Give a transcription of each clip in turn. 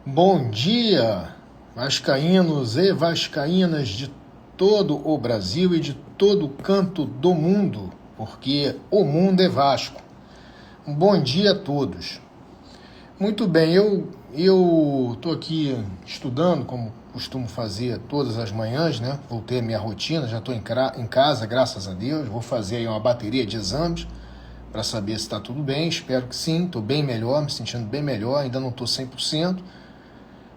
Bom dia, vascaínos e vascaínas de todo o Brasil e de todo canto do mundo, porque o mundo é Vasco. Um bom dia a todos. Muito bem, eu estou aqui estudando, como costumo fazer todas as manhãs, né? Voltei à minha rotina, já estou em casa, graças a Deus. Vou fazer aí uma bateria de exames para saber se está tudo bem. Espero que sim, estou bem melhor, me sentindo bem melhor, ainda não estou 100%.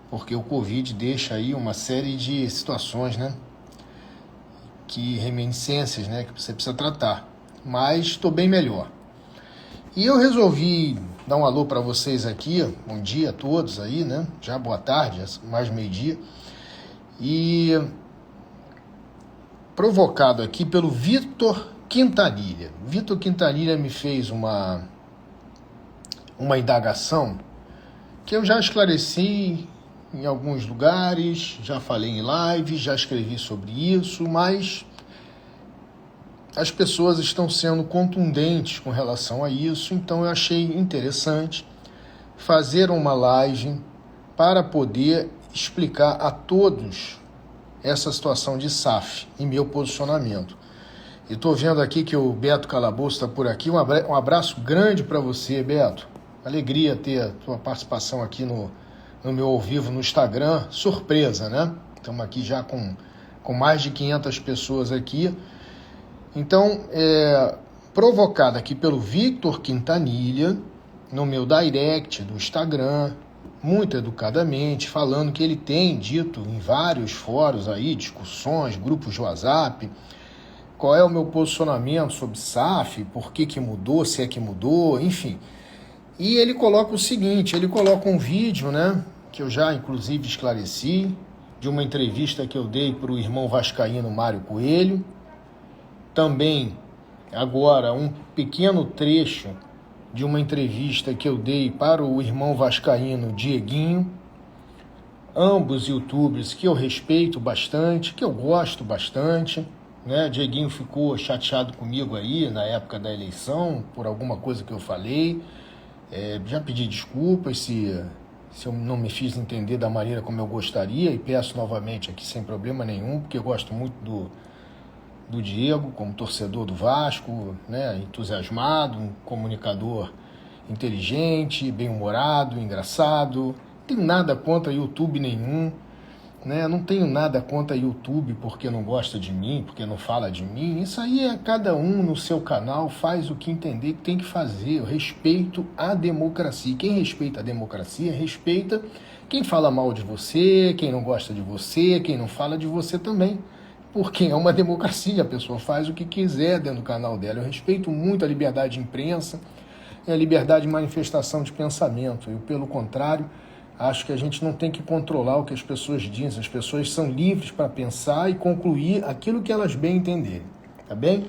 Porque o Covid deixa aí uma série de situações, né? Reminiscências, né? Que você precisa tratar. Mas estou bem melhor. E eu resolvi dar um alô para vocês aqui. Bom dia a todos aí, né? Já boa tarde, mais meio-dia. E provocado aqui pelo Vitor Quintanilha. Vitor Quintanilha me fez uma indagação que eu já esclareci em alguns lugares, já falei em live, já escrevi sobre isso, mas as pessoas estão sendo contundentes com relação a isso, então eu achei interessante fazer uma live para poder explicar a todos essa situação de SAF e meu posicionamento. E estou vendo aqui que o Beto Calabouço está por aqui, um abraço grande para você, Beto. Alegria ter a tua participação aqui no meu ao vivo no Instagram, surpresa, né? Estamos aqui já com mais de 500 pessoas aqui. Então, provocado aqui pelo Vitor Quintanilha, no meu direct do Instagram, muito educadamente, falando que ele tem dito em vários fóruns aí, discussões, grupos de WhatsApp, qual é o meu posicionamento sobre SAF, por que mudou, se é que mudou, enfim. E ele coloca o seguinte, ele coloca um vídeo, né, que eu já inclusive esclareci, de uma entrevista que eu dei para o irmão vascaíno Mário Coelho. Também, agora, um pequeno trecho de uma entrevista que eu dei para o irmão vascaíno Dieguinho. Ambos youtubers que eu respeito bastante, que eu gosto bastante, né? Dieguinho ficou chateado comigo aí na época da eleição, por alguma coisa que eu falei. Já pedi desculpas se eu não me fiz entender da maneira como eu gostaria, e peço novamente aqui sem problema nenhum, porque eu gosto muito do Diego como torcedor do Vasco, né, entusiasmado, um comunicador inteligente, bem-humorado, engraçado. Não tenho nada contra YouTube nenhum, né? Não tenho nada contra YouTube porque não gosta de mim, porque não fala de mim. Isso aí é cada um no seu canal, faz o que entender que tem que fazer. Eu respeito a democracia. Quem respeita a democracia, respeita quem fala mal de você, quem não gosta de você, quem não fala de você também. Porque é uma democracia, a pessoa faz o que quiser dentro do canal dela. Eu respeito muito a liberdade de imprensa e a liberdade de manifestação de pensamento. Eu, pelo contrário, acho que a gente não tem que controlar o que as pessoas dizem. As pessoas são livres para pensar e concluir aquilo que elas bem entenderem, tá bem?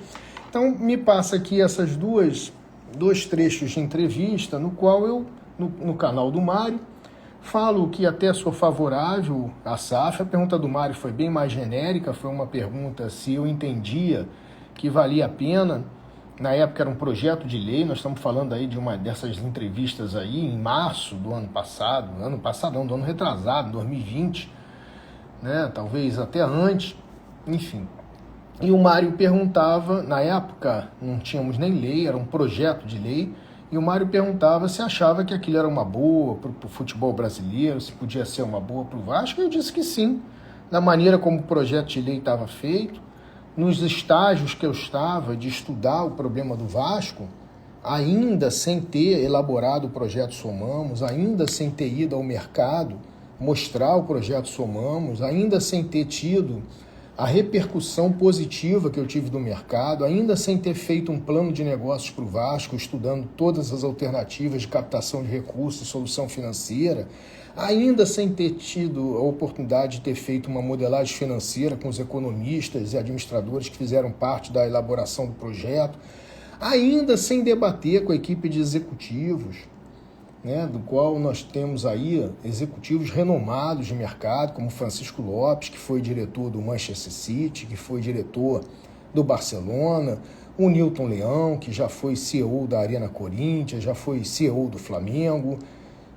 Então, me passa aqui essas dois trechos de entrevista, no qual eu, no canal do Mário, falo que até sou favorável à SAF. A pergunta do Mário foi bem mais genérica, foi uma pergunta se eu entendia que valia a pena. Na época era um projeto de lei, nós estamos falando aí de uma dessas entrevistas aí em março do ano passado, do ano retrasado, 2020, né? Talvez até antes, enfim. E o Mário perguntava, na época não tínhamos nem lei, era um projeto de lei, e o Mário perguntava se achava que aquilo era uma boa para o futebol brasileiro, se podia ser uma boa para o Vasco, e eu disse que sim, da maneira como o projeto de lei estava feito, nos estágios que eu estava de estudar o problema do Vasco, ainda sem ter elaborado o projeto Somamos, ainda sem ter ido ao mercado mostrar o projeto Somamos, ainda sem ter tido a repercussão positiva que eu tive do mercado, ainda sem ter feito um plano de negócios para o Vasco, estudando todas as alternativas de captação de recursos e solução financeira, ainda sem ter tido a oportunidade de ter feito uma modelagem financeira com os economistas e administradores que fizeram parte da elaboração do projeto, ainda sem debater com a equipe de executivos, né, do qual nós temos aí executivos renomados de mercado, como Francisco Lopes, que foi diretor do Manchester City, que foi diretor do Barcelona, o Newton Leão, que já foi CEO da Arena Corinthians, já foi CEO do Flamengo,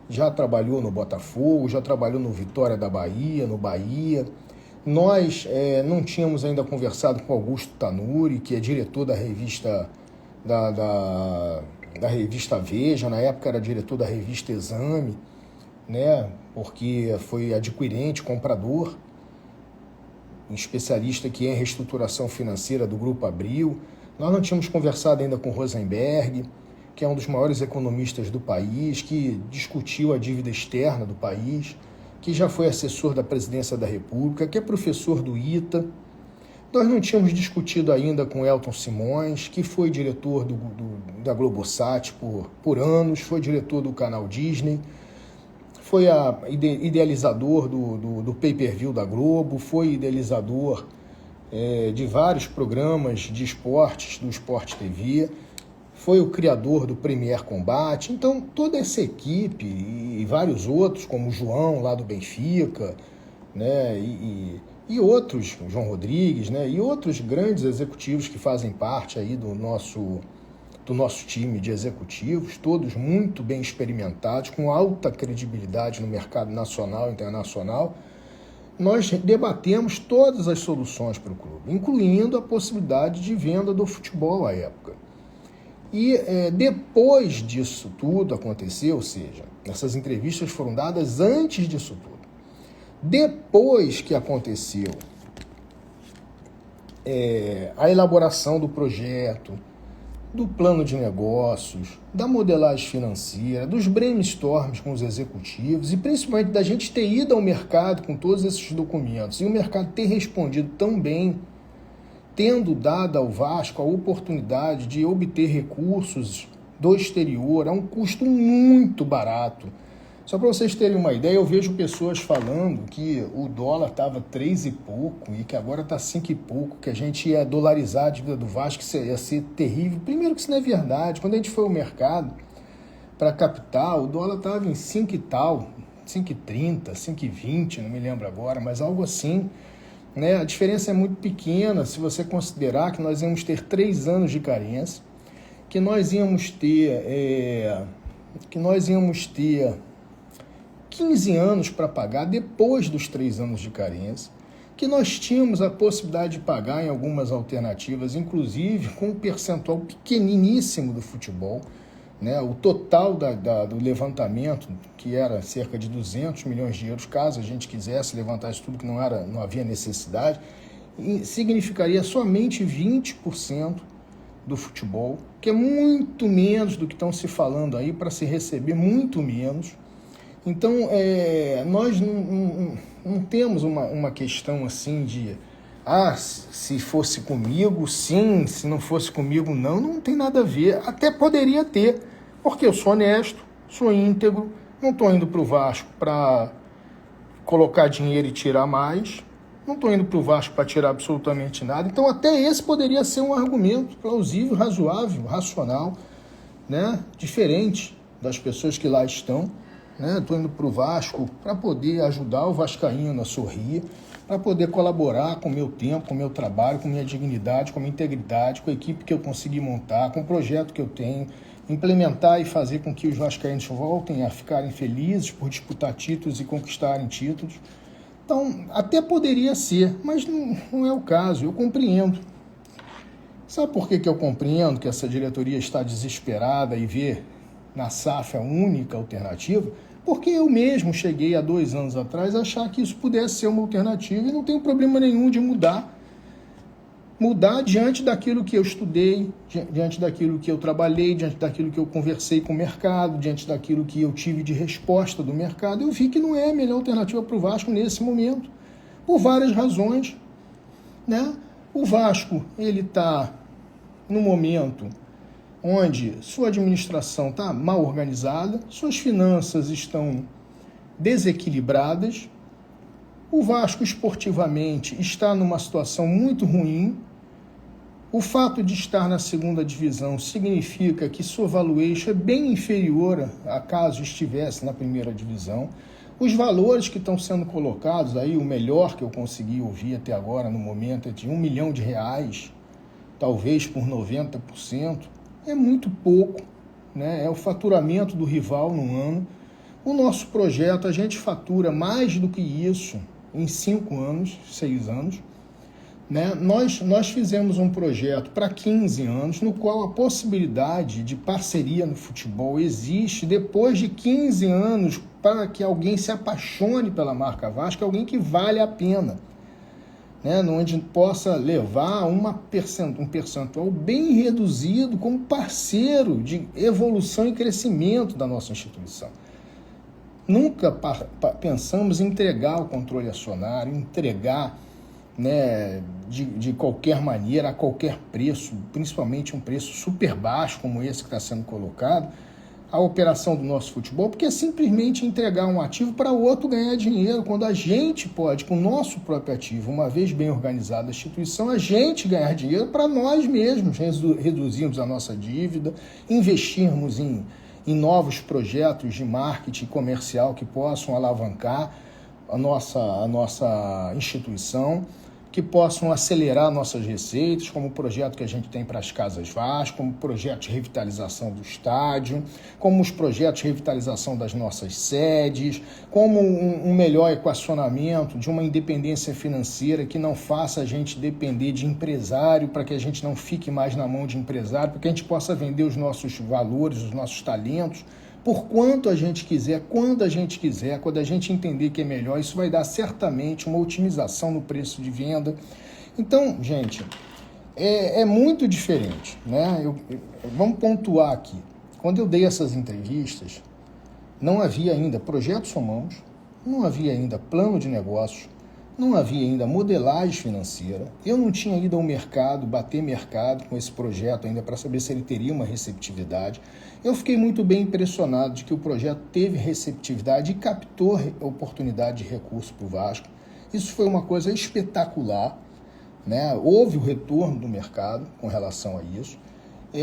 já trabalhou no Botafogo, já trabalhou no Vitória da Bahia, no Bahia. Nós não tínhamos ainda conversado com Augusto Tanuri, que é diretor da revista da revista Veja, na época era diretor da revista Exame, né? Porque foi adquirente, comprador, um especialista que é em reestruturação financeira do Grupo Abril. Nós não tínhamos conversado ainda com Rosenberg, que é um dos maiores economistas do país, que discutiu a dívida externa do país, que já foi assessor da Presidência da República, que é professor do ITA. Nós não tínhamos discutido ainda com Elton Simões, que foi diretor da Globosat por anos, foi diretor do canal Disney, foi idealizador do pay-per-view da Globo, foi idealizador de vários programas de esportes, do Sport TV, foi o criador do Premier Combate. Então, toda essa equipe e vários outros, como o João, lá do Benfica, né, e outros, o João Rodrigues, né, e outros grandes executivos que fazem parte aí do nosso time de executivos, todos muito bem experimentados, com alta credibilidade no mercado nacional e internacional, nós debatemos todas as soluções para o clube, incluindo a possibilidade de venda do futebol à época. E depois disso tudo acontecer, ou seja, essas entrevistas foram dadas antes disso tudo. Depois que aconteceu a elaboração do projeto, do plano de negócios, da modelagem financeira, dos brainstorms com os executivos e principalmente da gente ter ido ao mercado com todos esses documentos e o mercado ter respondido tão bem, tendo dado ao Vasco a oportunidade de obter recursos do exterior a um custo muito barato. Só para vocês terem uma ideia, eu vejo pessoas falando que o dólar estava 3 e pouco e que agora está 5 e pouco, que a gente ia dolarizar a dívida do Vasco, que ia ser terrível. Primeiro que isso não é verdade. Quando a gente foi ao mercado para capital, o dólar estava em 5 e tal, 5,30, 5,20, não me lembro agora, mas algo assim. Né? A diferença é muito pequena se você considerar que nós íamos ter 3 anos de carência, que nós íamos ter 15 anos para pagar depois dos 3 anos de carência, que nós tínhamos a possibilidade de pagar em algumas alternativas, inclusive com um percentual pequeniníssimo do futebol, né? O total do levantamento, que era cerca de 200 milhões de euros, caso a gente quisesse levantar isso tudo, que não havia necessidade, significaria somente 20% do futebol, que é muito menos do que estão se falando aí, para se receber muito menos. Então, nós não temos uma questão assim de se fosse comigo, sim, se não fosse comigo, não tem nada a ver. Até poderia ter, porque eu sou honesto, sou íntegro, não estou indo para o Vasco para colocar dinheiro e tirar mais, não estou indo para o Vasco para tirar absolutamente nada. Então, até esse poderia ser um argumento plausível, razoável, racional, né? Diferente das pessoas que lá estão. Estou indo para o Vasco para poder ajudar o vascaíno a sorrir, para poder colaborar com o meu tempo, com o meu trabalho, com minha dignidade, com minha integridade, com a equipe que eu consegui montar, com o projeto que eu tenho, implementar e fazer com que os vascaínos voltem a ficarem felizes por disputar títulos e conquistarem títulos. Então, até poderia ser, mas não é o caso, eu compreendo. Sabe por que eu compreendo que essa diretoria está desesperada e vê na SAF a única alternativa? Porque eu mesmo cheguei há 2 anos atrás a achar que isso pudesse ser uma alternativa e não tenho problema nenhum de mudar diante daquilo que eu estudei, diante daquilo que eu trabalhei, diante daquilo que eu conversei com o mercado, diante daquilo que eu tive de resposta do mercado. Eu vi que não é a melhor alternativa para o Vasco nesse momento, por várias razões, né? O Vasco, ele está no momento onde sua administração está mal organizada, suas finanças estão desequilibradas, o Vasco esportivamente está numa situação muito ruim. O fato de estar na 2ª divisão significa que sua valuation é bem inferior a caso estivesse na 1ª divisão. Os valores que estão sendo colocados aí, o melhor que eu consegui ouvir até agora no momento é de R$1 milhão, talvez por 90%. É muito pouco, né? É o faturamento do rival no ano. O nosso projeto, a gente fatura mais do que isso em 5 anos, 6 anos. Né? Nós fizemos um projeto para 15 anos, no qual a possibilidade de parceria no futebol existe depois de 15 anos, para que alguém se apaixone pela marca Vasco, alguém que vale a pena, né? Onde possa levar um percentual bem reduzido como parceiro de evolução e crescimento da nossa instituição. Nunca pensamos em entregar o controle acionário, entregar, né, de qualquer maneira, a qualquer preço, principalmente um preço super baixo como esse que está sendo colocado, a operação do nosso futebol, porque é simplesmente entregar um ativo para o outro ganhar dinheiro, quando a gente pode, com o nosso próprio ativo, uma vez bem organizada a instituição, a gente ganhar dinheiro para nós mesmos, reduzirmos a nossa dívida, investirmos em novos projetos de marketing comercial que possam alavancar a nossa instituição, que possam acelerar nossas receitas, como o projeto que a gente tem para as Casas Vasco, como o projeto de revitalização do estádio, como os projetos de revitalização das nossas sedes, como um melhor equacionamento de uma independência financeira que não faça a gente depender de empresário, para que a gente não fique mais na mão de empresário, para que a gente possa vender os nossos valores, os nossos talentos, por quanto a gente quiser, quando a gente quiser, quando a gente entender que é melhor, isso vai dar certamente uma otimização no preço de venda. Então, gente, é muito diferente, né? Vamos pontuar aqui. Quando eu dei essas entrevistas, não havia ainda projeto Somamos, não havia ainda plano de negócios, não havia ainda modelagem financeira, eu não tinha ido ao mercado, bater mercado com esse projeto ainda para saber se ele teria uma receptividade. Eu fiquei muito bem impressionado de que o projeto teve receptividade e captou oportunidade de recurso para o Vasco. Isso foi uma coisa espetacular, né? Houve o retorno do mercado com relação a isso.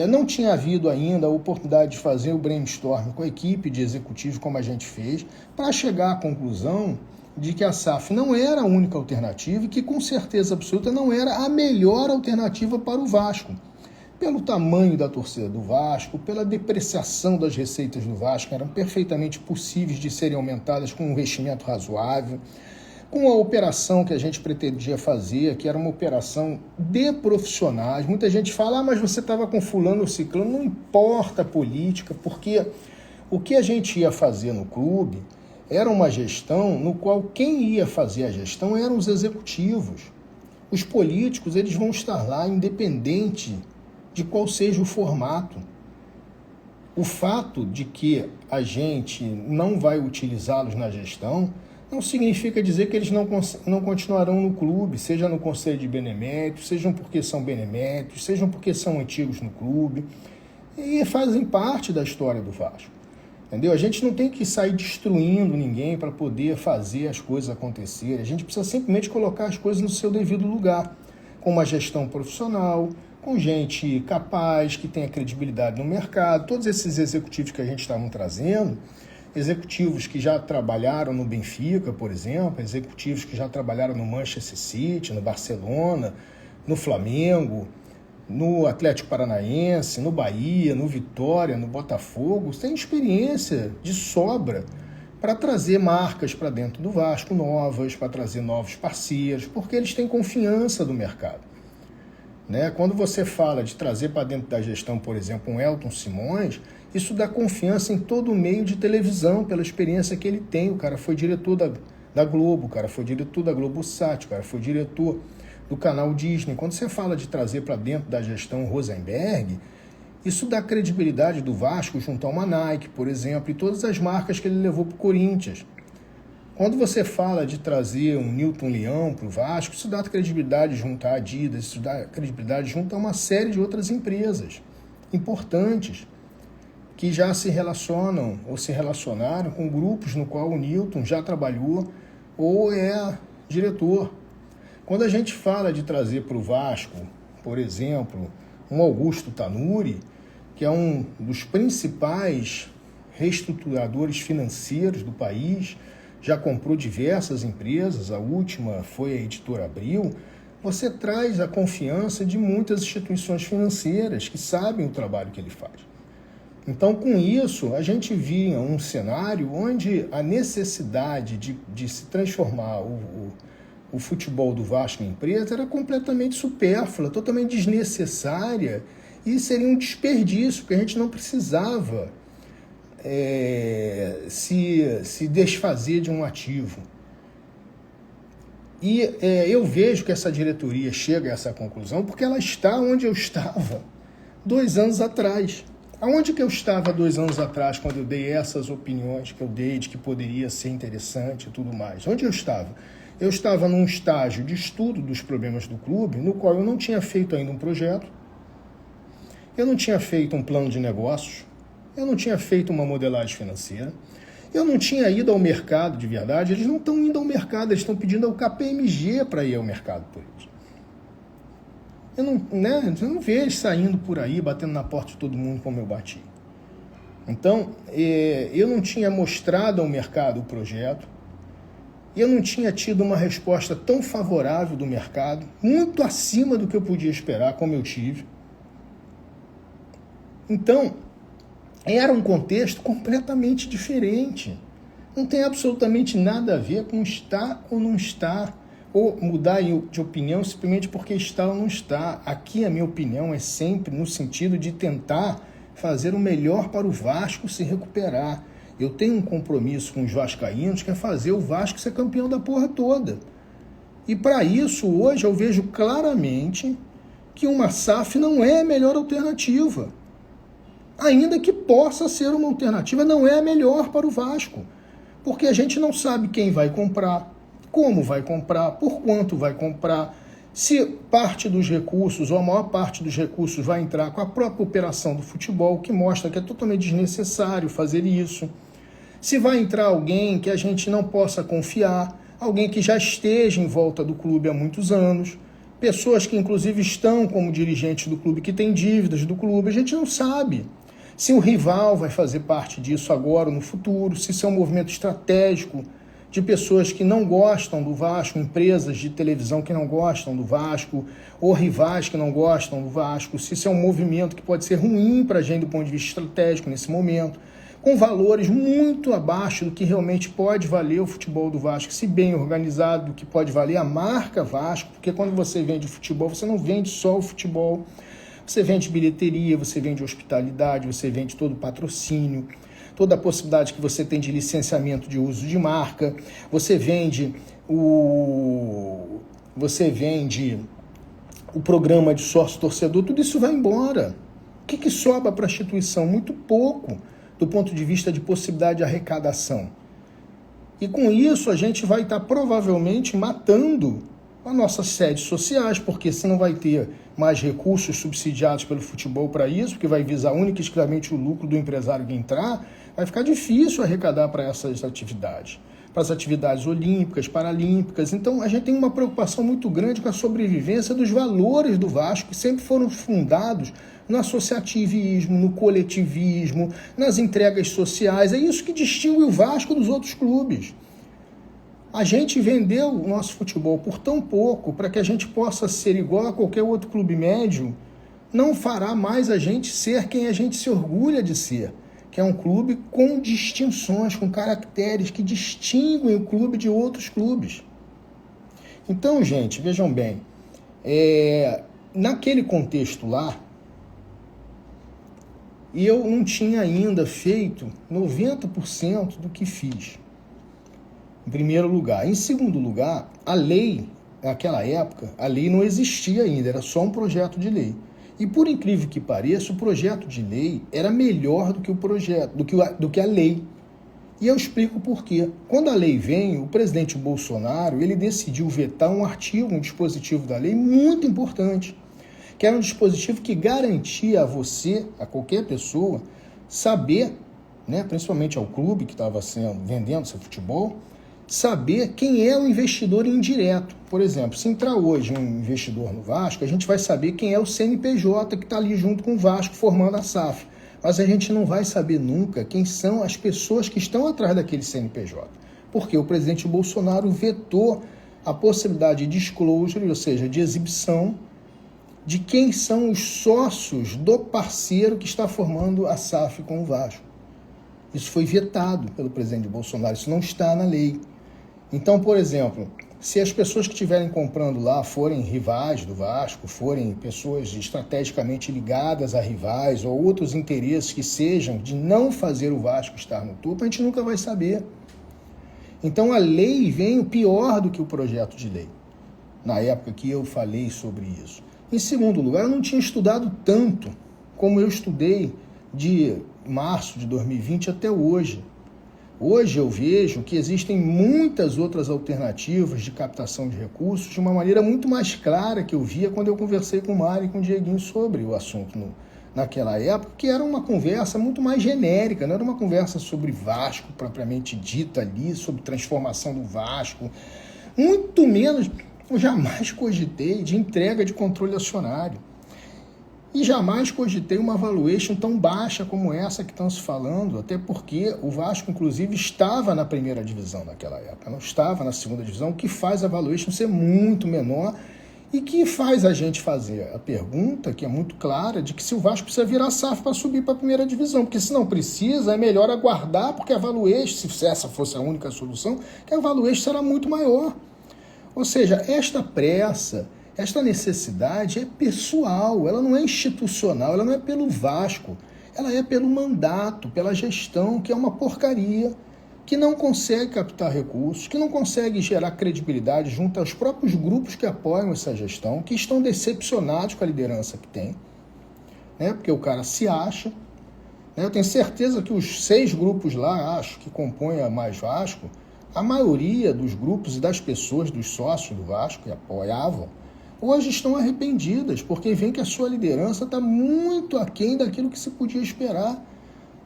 Não tinha havido ainda a oportunidade de fazer o brainstorm com a equipe de executivos como a gente fez, para chegar à conclusão de que a SAF não era a única alternativa e que, com certeza absoluta, não era a melhor alternativa para o Vasco. Pelo tamanho da torcida do Vasco, pela depreciação das receitas do Vasco, que eram perfeitamente possíveis de serem aumentadas com um investimento razoável, com a operação que a gente pretendia fazer, que era uma operação de profissionais. Muita gente fala, mas você estava com fulano ou ciclano, não importa a política, porque o que a gente ia fazer no clube era uma gestão no qual quem ia fazer a gestão eram os executivos. Os políticos, eles vão estar lá independente de qual seja o formato. O fato de que a gente não vai utilizá-los na gestão não significa dizer que eles não continuarão no clube, seja no conselho de beneméritos, sejam porque são beneméritos, sejam porque são antigos no clube, e fazem parte da história do Vasco. Entendeu? A gente não tem que sair destruindo ninguém para poder fazer as coisas acontecerem. A gente precisa simplesmente colocar as coisas no seu devido lugar, com uma gestão profissional, com gente capaz, que tenha credibilidade no mercado. Todos esses executivos que a gente está trazendo, executivos que já trabalharam no Benfica, por exemplo, executivos que já trabalharam no Manchester City, no Barcelona, no Flamengo, no Atlético Paranaense, no Bahia, no Vitória, no Botafogo, têm experiência de sobra para trazer marcas para dentro do Vasco novas, para trazer novos parceiros, porque eles têm confiança do mercado. Né? Quando você fala de trazer para dentro da gestão, por exemplo, um Elton Simões, isso dá confiança em todo o meio de televisão, pela experiência que ele tem. O cara foi diretor da Globo, o cara foi diretor da Globosat, o cara foi diretor do canal Disney. Quando você fala de trazer para dentro da gestão Rosenberg, isso dá credibilidade do Vasco junto a uma Nike, por exemplo, e todas as marcas que ele levou para o Corinthians. Quando você fala de trazer um Newton Leão para o Vasco, isso dá credibilidade junto à Adidas, isso dá credibilidade junto a uma série de outras empresas importantes que já se relacionam ou se relacionaram com grupos no qual o Newton já trabalhou ou é diretor. Quando a gente fala de trazer para o Vasco, por exemplo, um Augusto Tanuri, que é um dos principais reestruturadores financeiros do país, já comprou diversas empresas, a última foi a Editora Abril, você traz a confiança de muitas instituições financeiras que sabem o trabalho que ele faz. Então, com isso, a gente via um cenário onde a necessidade de se transformar o futebol do Vasco em empresa era completamente supérflua, totalmente desnecessária, e seria um desperdício, porque a gente não precisava se desfazer de um ativo. E eu vejo que essa diretoria chega a essa conclusão porque ela está onde eu estava 2 anos atrás. Aonde que eu estava 2 anos atrás, quando eu dei essas opiniões que eu dei, de que poderia ser interessante e tudo mais? Onde eu estava? Eu estava num estágio de estudo dos problemas do clube, no qual eu não tinha feito ainda um projeto, eu não tinha feito um plano de negócios, eu não tinha feito uma modelagem financeira, eu não tinha ido ao mercado de verdade. Eles não estão indo ao mercado, eles estão pedindo ao KPMG para ir ao mercado por eles. Eu não vejo eles saindo por aí, batendo na porta de todo mundo como eu bati. Então, eu não tinha mostrado ao mercado o projeto, eu não tinha tido uma resposta tão favorável do mercado, muito acima do que eu podia esperar, como eu tive. Então, era um contexto completamente diferente. Não tem absolutamente nada a ver com estar ou não estar, ou mudar de opinião simplesmente porque está ou não está. Aqui a minha opinião é sempre no sentido de tentar fazer o melhor para o Vasco se recuperar. Eu tenho um compromisso com os vascaínos, que é fazer o Vasco ser campeão da porra toda. E para isso, hoje, eu vejo claramente que uma SAF não é a melhor alternativa. Ainda que possa ser uma alternativa, não é a melhor para o Vasco. Porque a gente não sabe quem vai comprar, como vai comprar, por quanto vai comprar, se parte dos recursos, ou a maior parte dos recursos, vai entrar com a própria operação do futebol, que mostra que é totalmente desnecessário fazer isso. Se vai entrar alguém que a gente não possa confiar, alguém que já esteja em volta do clube há muitos anos, pessoas que inclusive estão como dirigentes do clube, que têm dívidas do clube, a gente não sabe. Se o rival vai fazer parte disso agora ou no futuro, se isso é um movimento estratégico de pessoas que não gostam do Vasco, empresas de televisão que não gostam do Vasco, ou rivais que não gostam do Vasco, se isso é um movimento que pode ser ruim para a gente do ponto de vista estratégico nesse momento, com valores muito abaixo do que realmente pode valer o futebol do Vasco, se bem organizado, do que pode valer a marca Vasco, porque quando você vende futebol, você não vende só o futebol, você vende bilheteria, você vende hospitalidade, você vende todo o patrocínio, toda a possibilidade que você tem de licenciamento de uso de marca, você vende o programa de sócio-torcedor, tudo isso vai embora. O que sobra para a instituição? Muito pouco, do ponto de vista de possibilidade de arrecadação. E com isso a gente vai estar provavelmente matando as nossas sedes sociais, porque se não vai ter mais recursos subsidiados pelo futebol para isso, porque vai visar única e exclusivamente o lucro do empresário que entrar, vai ficar difícil arrecadar para essas atividades, para as atividades olímpicas, paralímpicas. Então a gente tem uma preocupação muito grande com a sobrevivência dos valores do Vasco, que sempre foram fundados no associativismo, no coletivismo, nas entregas sociais. É isso que distingue o Vasco dos outros clubes. A gente vendeu o nosso futebol por tão pouco para que a gente possa ser igual a qualquer outro clube médio, não fará mais a gente ser quem a gente se orgulha de ser, que é um clube com distinções, com caracteres que distinguem o clube de outros clubes. Então, gente, vejam bem, naquele contexto lá, eu não tinha ainda feito 90% do que fiz. Em primeiro lugar. Em segundo lugar, a lei, naquela época, a lei não existia ainda, era só um projeto de lei. E por incrível que pareça, o projeto de lei era melhor do que o projeto, do que a lei. E eu explico por quê. Quando a lei veio, o presidente Bolsonaro, ele decidiu vetar um artigo, um dispositivo da lei muito importante, que era um dispositivo que garantia a você, a qualquer pessoa, saber, principalmente ao clube que estava vendendo seu futebol, saber quem é o investidor indireto. Por exemplo, se entrar hoje um investidor no Vasco, a gente vai saber quem é o CNPJ que está ali junto com o Vasco formando a SAF. Mas a gente não vai saber nunca quem são as pessoas que estão atrás daquele CNPJ. Porque o presidente Bolsonaro vetou a possibilidade de disclosure, ou seja, de exibição de quem são os sócios do parceiro que está formando a SAF com o Vasco. Isso foi vetado pelo presidente Bolsonaro, isso não está na lei. Então, por exemplo, se as pessoas que estiverem comprando lá forem rivais do Vasco, forem pessoas estrategicamente ligadas a rivais ou outros interesses que sejam de não fazer o Vasco estar no topo, a gente nunca vai saber. Então a lei veio pior do que o projeto de lei, na época que eu falei sobre isso. Em segundo lugar, eu não tinha estudado tanto como eu estudei de março de 2020 até hoje. Hoje eu vejo que existem muitas outras alternativas de captação de recursos de uma maneira muito mais clara que eu via quando eu conversei com o Mário e com o Dieguinho sobre o assunto naquela época, que era uma conversa muito mais genérica, não era uma conversa sobre Vasco propriamente dita ali, sobre transformação do Vasco, muito menos, eu jamais cogitei de entrega de controle acionário. E jamais cogitei uma valuation tão baixa como essa que estão se falando, até porque o Vasco, inclusive, estava na primeira divisão naquela época, não estava na segunda divisão, o que faz a valuation ser muito menor e que faz a gente fazer a pergunta, que é muito clara, de que se o Vasco precisa virar SAF para subir para a primeira divisão, porque se não precisa, é melhor aguardar, porque a valuation, se essa fosse a única solução, que a valuation será muito maior. Ou seja, esta pressa, esta necessidade é pessoal, ela não é institucional, ela não é pelo Vasco, ela é pelo mandato, pela gestão, que é uma porcaria, que não consegue captar recursos, que não consegue gerar credibilidade junto aos próprios grupos que apoiam essa gestão, que estão decepcionados com a liderança que tem, né? Porque o cara se acha, né? Eu tenho certeza que os 6 grupos lá, acho, que compõem a Mais Vasco, a maioria dos grupos e das pessoas, dos sócios do Vasco que apoiavam, hoje estão arrependidas, porque veem que a sua liderança está muito aquém daquilo que se podia esperar.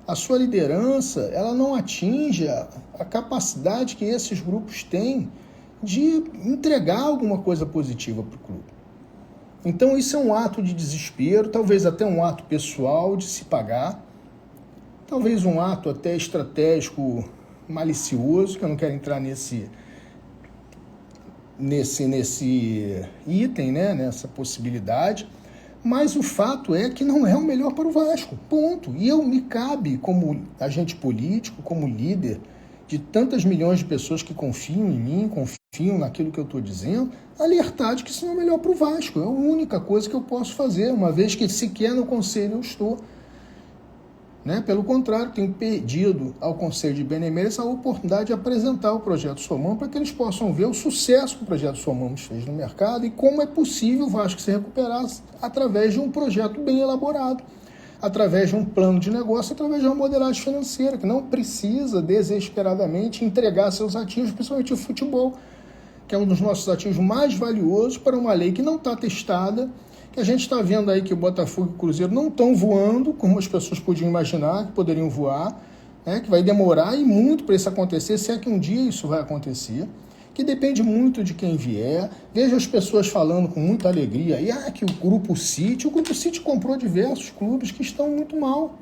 A sua liderança, ela não atinge a capacidade que esses grupos têm de entregar alguma coisa positiva para o clube. Então isso é um ato de desespero, talvez até um ato pessoal de se pagar, talvez um ato até estratégico malicioso, que eu não quero entrar nesse item, né, nessa possibilidade, mas o fato é que não é o melhor para o Vasco, ponto. E me cabe, como agente político, como líder de tantas milhões de pessoas que confiam em mim, confiam naquilo que eu estou dizendo, alertar de que isso não é o melhor para o Vasco. É a única coisa que eu posso fazer, uma vez que sequer no conselho eu estou. Né? Pelo contrário, tenho pedido ao Conselho de Benemérito a oportunidade de apresentar o Projeto Somamos para que eles possam ver o sucesso que o Projeto Somamos fez no mercado e como é possível o Vasco se recuperar através de um projeto bem elaborado, através de um plano de negócio, através de uma modelagem financeira, que não precisa desesperadamente entregar seus ativos, principalmente o futebol, que é um dos nossos ativos mais valiosos, para uma lei que não está testada, que a gente está vendo aí que o Botafogo e o Cruzeiro não estão voando, como as pessoas podiam imaginar que poderiam voar, né, que vai demorar e muito para isso acontecer, se é que um dia isso vai acontecer, que depende muito de quem vier. Vejo as pessoas falando com muita alegria aí, que o Grupo City comprou diversos clubes que estão muito mal,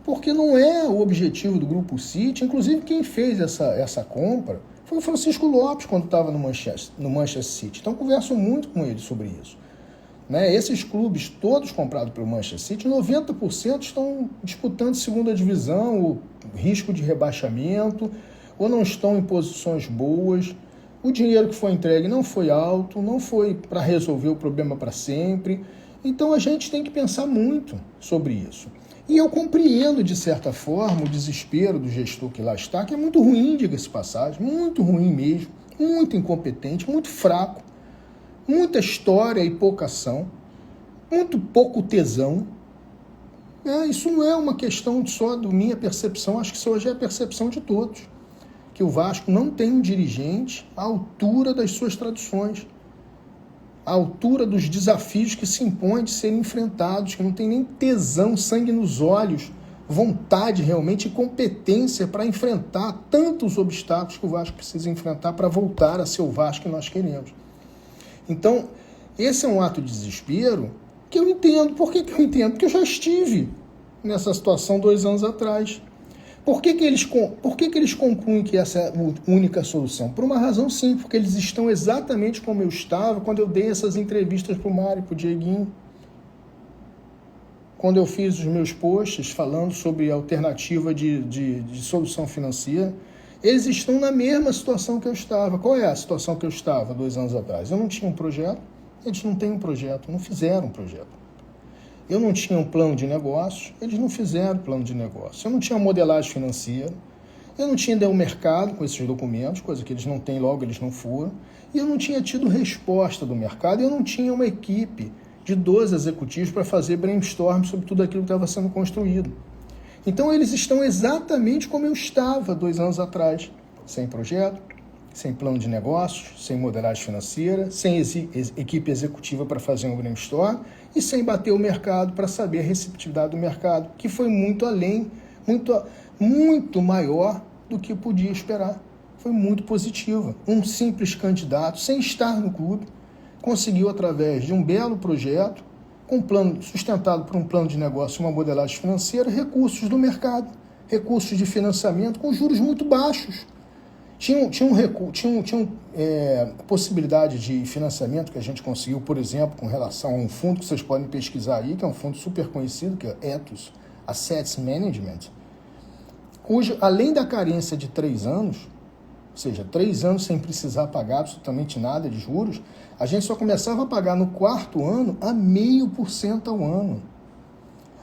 porque não é o objetivo do Grupo City. Inclusive quem fez essa compra foi o Francisco Lopes quando estava no Manchester City, então converso muito com ele sobre isso. Né? Esses clubes todos comprados pelo Manchester City, 90% estão disputando segunda divisão, o risco de rebaixamento, ou não estão em posições boas. O dinheiro que foi entregue não foi alto, não foi para resolver o problema para sempre. Então a gente tem que pensar muito sobre isso. E eu compreendo, de certa forma, o desespero do gestor que lá está, que é muito ruim, diga-se passagem, muito ruim mesmo, muito incompetente, muito fraco. Muita história e pouca ação, muito pouco tesão. Isso não é uma questão só da minha percepção, acho que isso hoje é a percepção de todos. Que o Vasco não tem um dirigente à altura das suas tradições, à altura dos desafios que se impõem de serem enfrentados, que não tem nem tesão, sangue nos olhos, vontade realmente e competência para enfrentar tantos obstáculos que o Vasco precisa enfrentar para voltar a ser o Vasco que nós queremos. Então, esse é um ato de desespero que eu entendo. Por que eu entendo? Porque eu já estive nessa situação 2 anos atrás. Por que eles concluem que essa é a única solução? Por uma razão simples, porque eles estão exatamente como eu estava quando eu dei essas entrevistas para o Mário, para o Dieguinho. Quando eu fiz os meus posts falando sobre alternativa de solução financeira, eles estão na mesma situação que eu estava. Qual é a situação que eu estava 2 anos atrás? Eu não tinha um projeto, eles não têm um projeto, não fizeram um projeto. Eu não tinha um plano de negócio, eles não fizeram plano de negócio. Eu não tinha modelagem financeira, eu não tinha ido ao mercado com esses documentos, coisa que eles não têm, logo eles não foram, e eu não tinha tido resposta do mercado, eu não tinha uma equipe de 12 executivos para fazer brainstorm sobre tudo aquilo que estava sendo construído. Então eles estão exatamente como eu estava 2 anos atrás, sem projeto, sem plano de negócios, sem modelagem financeira, sem equipe executiva para fazer um brainstorm e sem bater o mercado para saber a receptividade do mercado, que foi muito além, muito maior do que eu podia esperar. Foi muito positiva. Um simples candidato, sem estar no clube, conseguiu, através de um belo projeto, com um plano, sustentado por um plano de negócio e uma modelagem financeira, recursos do mercado, recursos de financiamento com juros muito baixos. Tinha possibilidade de financiamento que a gente conseguiu, por exemplo, com relação a um fundo que vocês podem pesquisar aí, que é um fundo super conhecido, que é Ethos Assets Management, cujo, além da carência de 3 anos, ou seja, 3 anos sem precisar pagar absolutamente nada de juros, a gente só começava a pagar no 4º ano a 0,5% ao ano.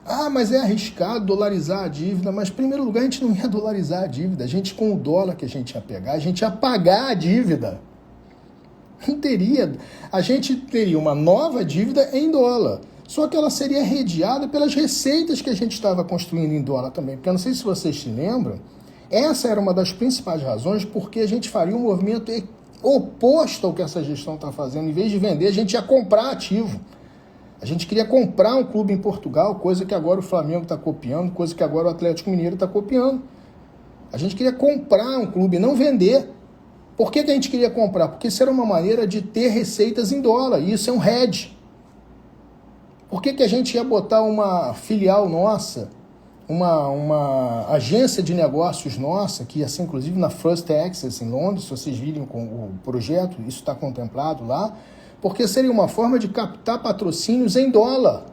Ah, mas é arriscado dolarizar a dívida, mas em primeiro lugar a gente não ia dolarizar a dívida, a gente com o dólar que a gente ia pegar, a gente ia pagar a dívida. Não teria, a gente teria uma nova dívida em dólar, só que ela seria redeada pelas receitas que a gente estava construindo em dólar também, porque eu não sei se vocês se lembram, essa era uma das principais razões porque a gente faria um movimento oposto ao que essa gestão está fazendo. Em vez de vender, a gente ia comprar ativo. A gente queria comprar um clube em Portugal, coisa que agora o Flamengo está copiando, coisa que agora o Atlético Mineiro está copiando. A gente queria comprar um clube, não vender. Por que a gente queria comprar? Porque isso era uma maneira de ter receitas em dólar, e isso é um hedge. Por que a gente ia botar uma filial nossa, uma agência de negócios nossa, que ia ser inclusive na First Access em Londres, se vocês virem com o projeto, isso está contemplado lá, porque seria uma forma de captar patrocínios em dólar.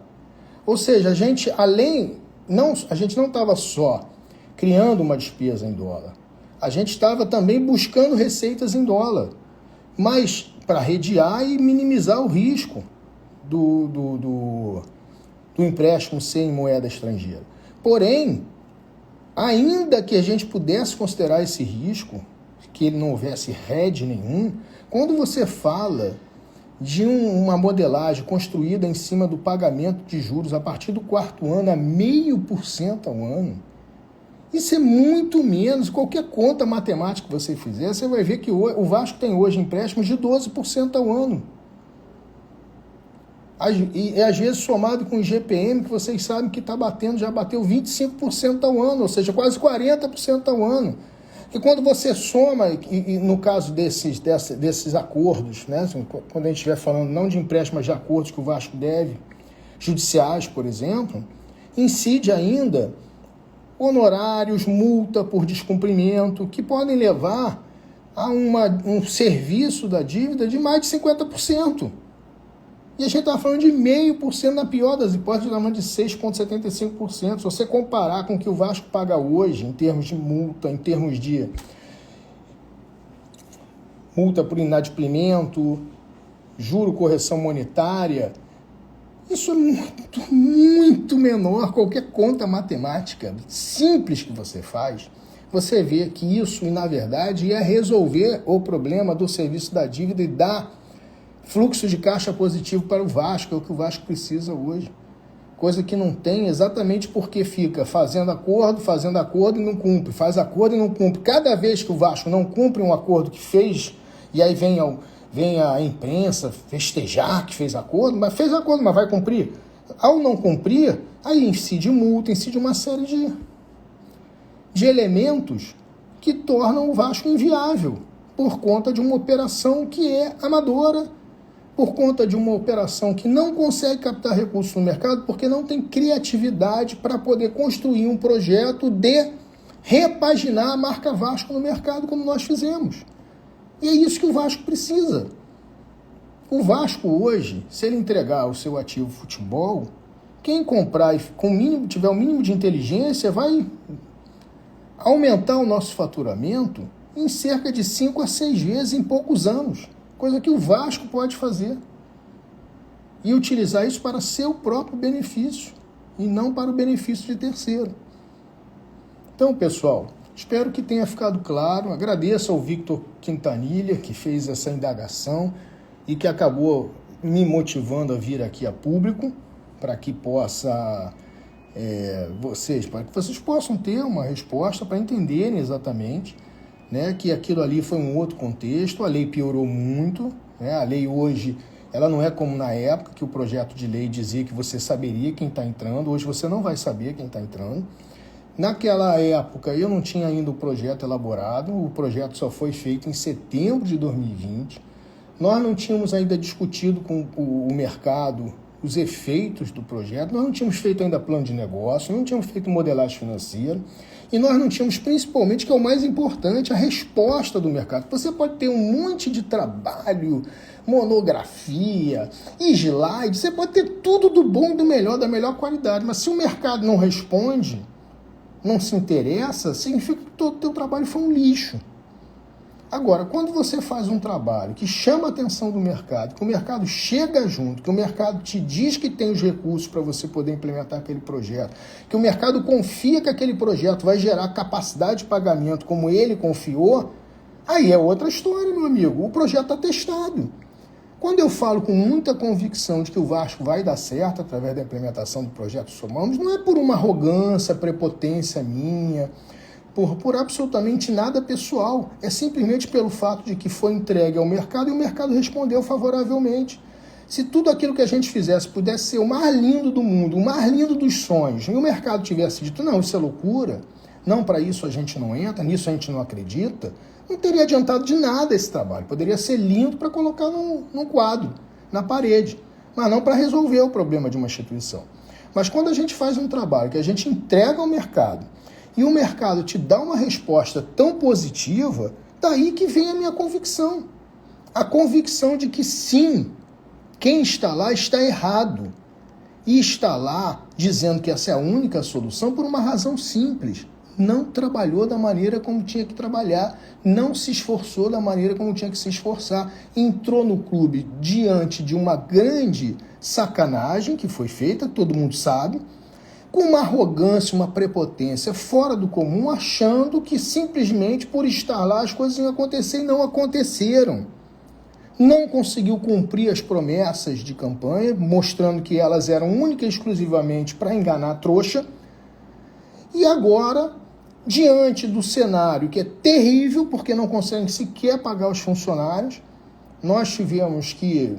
Ou seja, a gente não estava só criando uma despesa em dólar, a gente estava também buscando receitas em dólar, mas para redear e minimizar o risco do empréstimo ser em moeda estrangeira. Porém, ainda que a gente pudesse considerar esse risco, que ele não houvesse hedge nenhum, quando você fala de uma modelagem construída em cima do pagamento de juros a partir do 4º ano a 0,5% ao ano, isso é muito menos. Qualquer conta matemática que você fizer, você vai ver que o Vasco tem hoje empréstimos de 12% ao ano. E às vezes somado com o IGPM, que vocês sabem que já bateu 25% ao ano, ou seja, quase 40% ao ano. E quando você soma, e no caso desses acordos, né, quando a gente estiver falando não de empréstimos, mas de acordos que o Vasco deve, judiciais, por exemplo, incide ainda honorários, multa por descumprimento, que podem levar a um serviço da dívida de mais de 50%. E a gente está falando de 0,5%, na pior das hipóteses, falando de 6,75%. Se você comparar com o que o Vasco paga hoje, em termos de multa, em termos de multa por inadimplemento, juro, correção monetária, isso é muito, muito menor. Qualquer conta matemática simples que você faz, você vê que isso, na verdade, ia resolver o problema do serviço da dívida e dar fluxo de caixa positivo para o Vasco, é o que o Vasco precisa hoje. Coisa que não tem, exatamente porque fica fazendo acordo e não cumpre, faz acordo e não cumpre. Cada vez que o Vasco não cumpre um acordo que fez, e aí vem a imprensa festejar que fez acordo, mas vai cumprir. Ao não cumprir, aí incide multa, incide uma série de elementos que tornam o Vasco inviável, por conta de uma operação que é amadora, por conta de uma operação que não consegue captar recursos no mercado, porque não tem criatividade para poder construir um projeto de repaginar a marca Vasco no mercado como nós fizemos. E é isso que o Vasco precisa. O Vasco hoje, se ele entregar o seu ativo futebol, quem comprar e tiver o mínimo de inteligência vai aumentar o nosso faturamento em cerca de 5 a 6 vezes em poucos anos. Coisa que o Vasco pode fazer. E utilizar isso para seu próprio benefício e não para o benefício de terceiro. Então, pessoal, espero que tenha ficado claro. Agradeço ao Victor Quintanilha, que fez essa indagação e que acabou me motivando a vir aqui a público, para que possa, para que vocês possam ter uma resposta para entenderem exatamente, né, que aquilo ali foi um outro contexto. A lei piorou muito, né? A lei hoje, ela não é como na época que o projeto de lei dizia que você saberia quem está entrando. Hoje você não vai saber quem está entrando. Naquela época eu não tinha ainda o projeto elaborado, o projeto só foi feito em setembro de 2020. Nós não tínhamos ainda discutido com o mercado os efeitos do projeto, nós não tínhamos feito ainda plano de negócio, não tínhamos feito modelagem financeira, e nós não tínhamos, principalmente, que é o mais importante, a resposta do mercado. Você pode ter um monte de trabalho, monografia, slide, você pode ter tudo do bom, do melhor, da melhor qualidade, mas se o mercado não responde, não se interessa, significa que todo o teu trabalho foi um lixo. Agora, quando você faz um trabalho que chama a atenção do mercado, que o mercado chega junto, que o mercado te diz que tem os recursos para você poder implementar aquele projeto, que o mercado confia que aquele projeto vai gerar capacidade de pagamento como ele confiou, aí é outra história, meu amigo. O projeto está testado. Quando eu falo com muita convicção de que o Vasco vai dar certo através da implementação do projeto Somamos, não é por uma arrogância, prepotência minha, por absolutamente nada pessoal. É simplesmente pelo fato de que foi entregue ao mercado e o mercado respondeu favoravelmente. Se tudo aquilo que a gente fizesse pudesse ser o mais lindo do mundo, o mais lindo dos sonhos, e o mercado tivesse dito, não, isso é loucura, não, para isso a gente não entra, nisso a gente não acredita, não teria adiantado de nada esse trabalho. Poderia ser lindo para colocar num quadro, na parede, mas não para resolver o problema de uma instituição. Mas quando a gente faz um trabalho que a gente entrega ao mercado, e o mercado te dá uma resposta tão positiva, daí que vem a minha convicção. A convicção de que sim, quem está lá está errado. E está lá dizendo que essa é a única solução por uma razão simples. Não trabalhou da maneira como tinha que trabalhar, não se esforçou da maneira como tinha que se esforçar. Entrou no clube diante de uma grande sacanagem que foi feita, todo mundo sabe, com uma arrogância, uma prepotência fora do comum, achando que simplesmente por estar lá as coisas iam acontecer e não aconteceram. Não conseguiu cumprir as promessas de campanha, mostrando que elas eram única e exclusivamente para enganar a trouxa. E agora, diante do cenário que é terrível, porque não conseguem sequer pagar os funcionários, nós tivemos que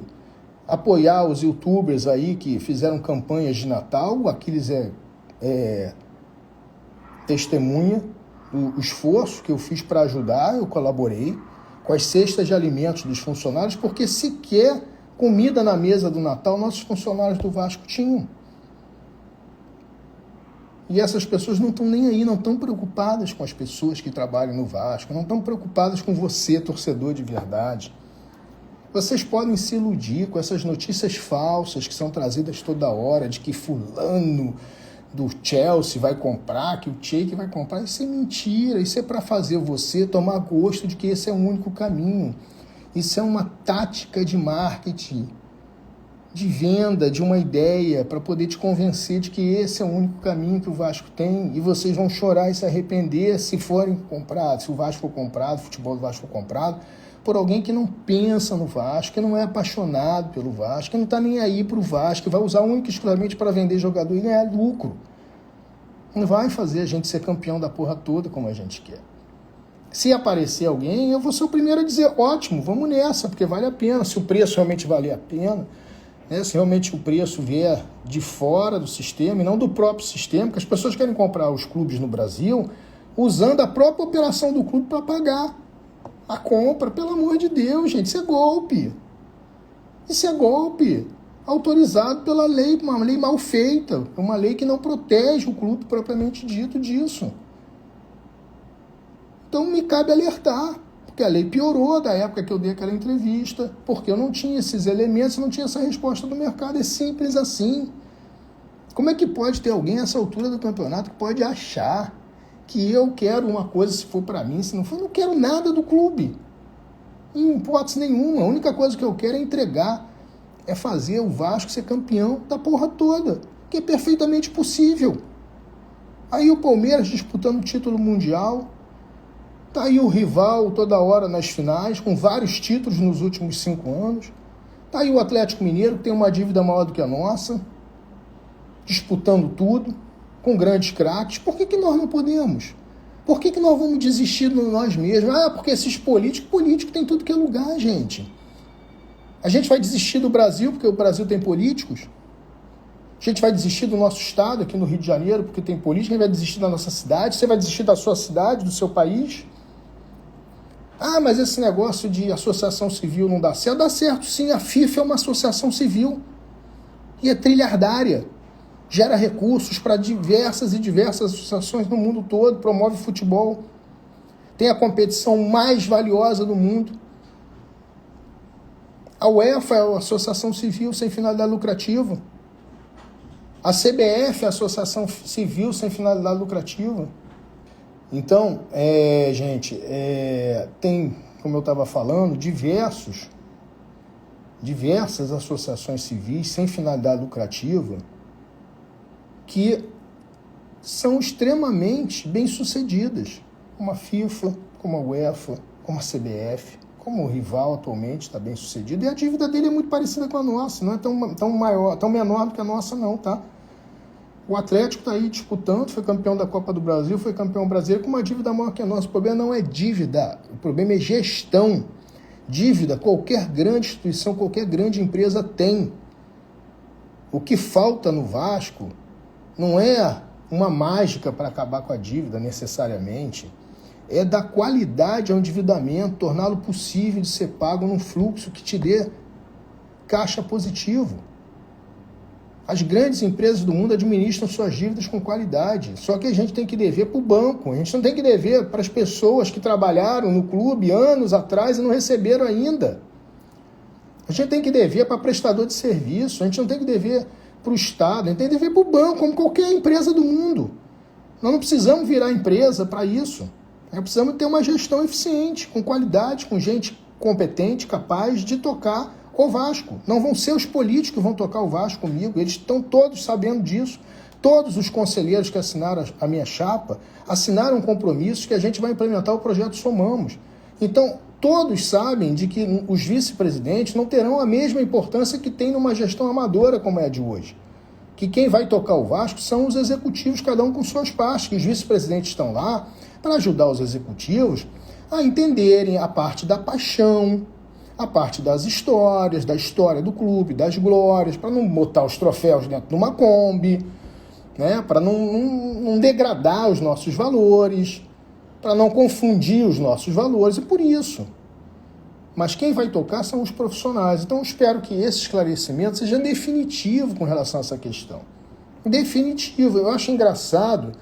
apoiar os youtubers aí que fizeram campanhas de Natal. O Aquiles testemunha o esforço que eu fiz para ajudar, eu colaborei com as cestas de alimentos dos funcionários, porque sequer comida na mesa do Natal nossos funcionários do Vasco tinham. E essas pessoas não estão nem aí, não estão preocupadas com as pessoas que trabalham no Vasco, não estão preocupadas com você, torcedor de verdade. Vocês podem se iludir com essas notícias falsas que são trazidas toda hora, de que fulano do Chelsea vai comprar, que o Sheik vai comprar. Isso é mentira, isso é para fazer você tomar gosto de que esse é o único caminho. Isso é uma tática de marketing, de venda, de uma ideia, para poder te convencer de que esse é o único caminho que o Vasco tem, e vocês vão chorar e se arrepender se forem comprados, se o Vasco for comprado, o futebol do Vasco for comprado, por alguém que não pensa no Vasco, que não é apaixonado pelo Vasco, que não está nem aí para o Vasco, que vai usar única e exclusivamente para vender jogador e ganhar lucro. Não vai fazer a gente ser campeão da porra toda como a gente quer. Se aparecer alguém, eu vou ser o primeiro a dizer, ótimo, vamos nessa, porque vale a pena. Se o preço realmente valer a pena, né, se realmente o preço vier de fora do sistema e não do próprio sistema, porque as pessoas querem comprar os clubes no Brasil usando a própria operação do clube para pagar a compra. Pelo amor de Deus, gente, isso é golpe. Isso é golpe autorizado pela lei, uma lei mal feita, uma lei que não protege o clube propriamente dito disso. Então me cabe alertar, porque a lei piorou da época que eu dei aquela entrevista, porque eu não tinha esses elementos, não tinha essa resposta do mercado. É simples assim. Como é que pode ter alguém nessa altura do campeonato que pode achar que eu quero uma coisa se for para mim, se não for, eu não quero nada do clube. Em hipótese nenhuma. A única coisa que eu quero é entregar, é fazer o Vasco ser campeão da porra toda, que é perfeitamente possível. Aí o Palmeiras disputando o título mundial, tá aí o rival toda hora nas finais, com vários títulos nos últimos 5 anos, tá aí o Atlético Mineiro, que tem uma dívida maior do que a nossa, disputando tudo, com grandes craques. Por que nós não podemos? Por que nós vamos desistir de nós mesmos? Porque esses políticos tem tudo que é lugar, gente. A gente vai desistir do Brasil porque o Brasil tem políticos? A gente vai desistir do nosso estado aqui no Rio de Janeiro porque tem política? A gente vai desistir da nossa cidade? Você vai desistir da sua cidade, do seu país? Mas esse negócio de associação civil não dá certo. Dá certo sim, a FIFA é uma associação civil e é trilhardária. Gera recursos para diversas associações no mundo todo, promove futebol, tem a competição mais valiosa do mundo. A UEFA é a associação civil sem finalidade lucrativa. A CBF é a associação civil sem finalidade lucrativa. Então, gente, tem, como eu estava falando, diversas associações civis sem finalidade lucrativa que são extremamente bem-sucedidas, como a FIFA, como a UEFA, como a CBF, como o rival atualmente está bem-sucedido, e a dívida dele é muito parecida com a nossa, não é tão menor do que a nossa não, tá? O Atlético está aí disputando, foi campeão da Copa do Brasil, foi campeão brasileiro com uma dívida maior que a nossa. O problema não é dívida, o problema é gestão. Dívida, qualquer grande instituição, qualquer grande empresa tem. O que falta no Vasco não é uma mágica para acabar com a dívida necessariamente, é dar qualidade ao endividamento, torná-lo possível de ser pago num fluxo que te dê caixa positivo. As grandes empresas do mundo administram suas dívidas com qualidade, só que a gente tem que dever para o banco, a gente não tem que dever para as pessoas que trabalharam no clube anos atrás e não receberam ainda. A gente tem que dever para prestador de serviço, a gente não tem que dever para o Estado, a gente tem que dever para o banco, como qualquer empresa do mundo. Nós não precisamos virar empresa para isso. Nós precisamos ter uma gestão eficiente, com qualidade, com gente competente, capaz de tocar o Vasco. Não vão ser os políticos que vão tocar o Vasco comigo, eles estão todos sabendo disso. Todos os conselheiros que assinaram a minha chapa assinaram um compromisso que a gente vai implementar o projeto Somamos. Então, todos sabem de que os vice-presidentes não terão a mesma importância que tem numa gestão amadora como é a de hoje. Que quem vai tocar o Vasco são os executivos, cada um com suas partes, que os vice-presidentes estão lá para ajudar os executivos a entenderem a parte da paixão, a parte das histórias, da história do clube, das glórias, para não botar os troféus dentro de uma Kombi, né? Para não degradar os nossos valores, para não confundir os nossos valores, e por isso. Mas quem vai tocar são os profissionais. Então eu espero que esse esclarecimento seja definitivo com relação a essa questão. Definitivo. Eu acho engraçado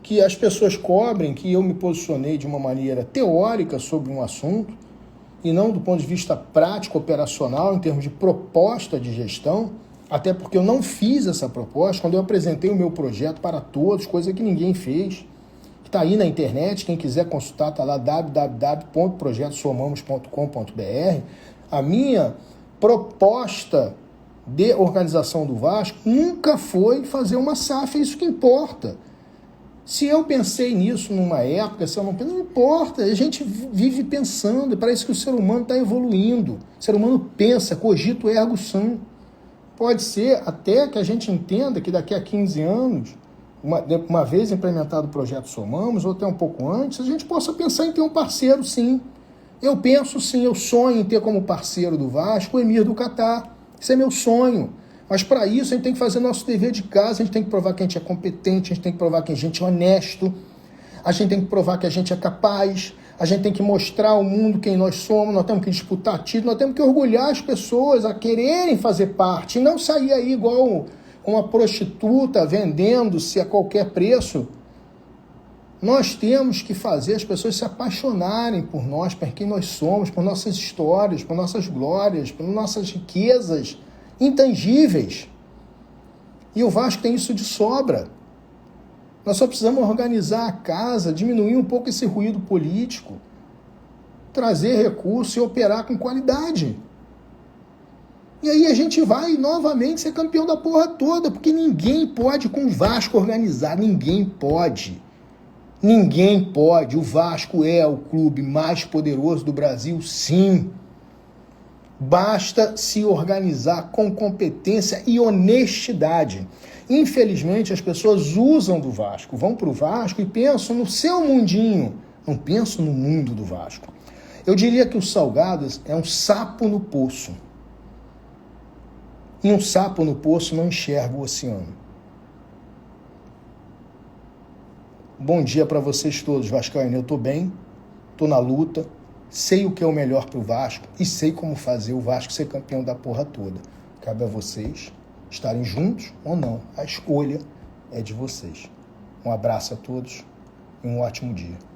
que as pessoas cobrem que eu me posicionei de uma maneira teórica sobre um assunto e não do ponto de vista prático, operacional, em termos de proposta de gestão, até porque eu não fiz essa proposta quando eu apresentei o meu projeto para todos, coisa que ninguém fez. Está aí na internet, quem quiser consultar, está lá www.projetosomamos.com.br. A minha proposta de organização do Vasco nunca foi fazer uma SAF, é isso que importa. Se eu pensei nisso numa época, se eu não pensei, não importa, a gente vive pensando, parece que o ser humano está evoluindo. O ser humano pensa, cogito ergo sum. Pode ser até que a gente entenda que daqui a 15 anos, uma vez implementado o projeto Somamos, ou até um pouco antes, a gente possa pensar em ter um parceiro, sim. Eu penso, sim, eu sonho em ter como parceiro do Vasco o Emir do Catar. Isso é meu sonho. Mas para isso a gente tem que fazer nosso dever de casa, a gente tem que provar que a gente é competente, a gente tem que provar que a gente é honesto, a gente tem que provar que a gente é capaz, a gente tem que mostrar ao mundo quem nós somos, nós temos que disputar título, nós temos que orgulhar as pessoas a quererem fazer parte, e não sair aí igual uma prostituta vendendo-se a qualquer preço, Nós temos que fazer as pessoas se apaixonarem por nós, por quem nós somos, por nossas histórias, por nossas glórias, por nossas riquezas intangíveis. E o Vasco tem isso de sobra. Nós só precisamos organizar a casa, diminuir um pouco esse ruído político, trazer recurso e operar com qualidade. E aí a gente vai novamente ser campeão da porra toda, porque ninguém pode com o Vasco organizar, ninguém pode. Ninguém pode. O Vasco é o clube mais poderoso do Brasil, sim. Basta se organizar com competência e honestidade. Infelizmente, as pessoas usam do Vasco, vão para o Vasco e pensam no seu mundinho, não pensam no mundo do Vasco. Eu diria que o Salgados é um sapo no poço. E um sapo no poço não enxerga o oceano. Bom dia para vocês todos, vascaínos. Eu estou bem, estou na luta, sei o que é o melhor para o Vasco e sei como fazer o Vasco ser campeão da porra toda. Cabe a vocês estarem juntos ou não. A escolha é de vocês. Um abraço a todos e um ótimo dia.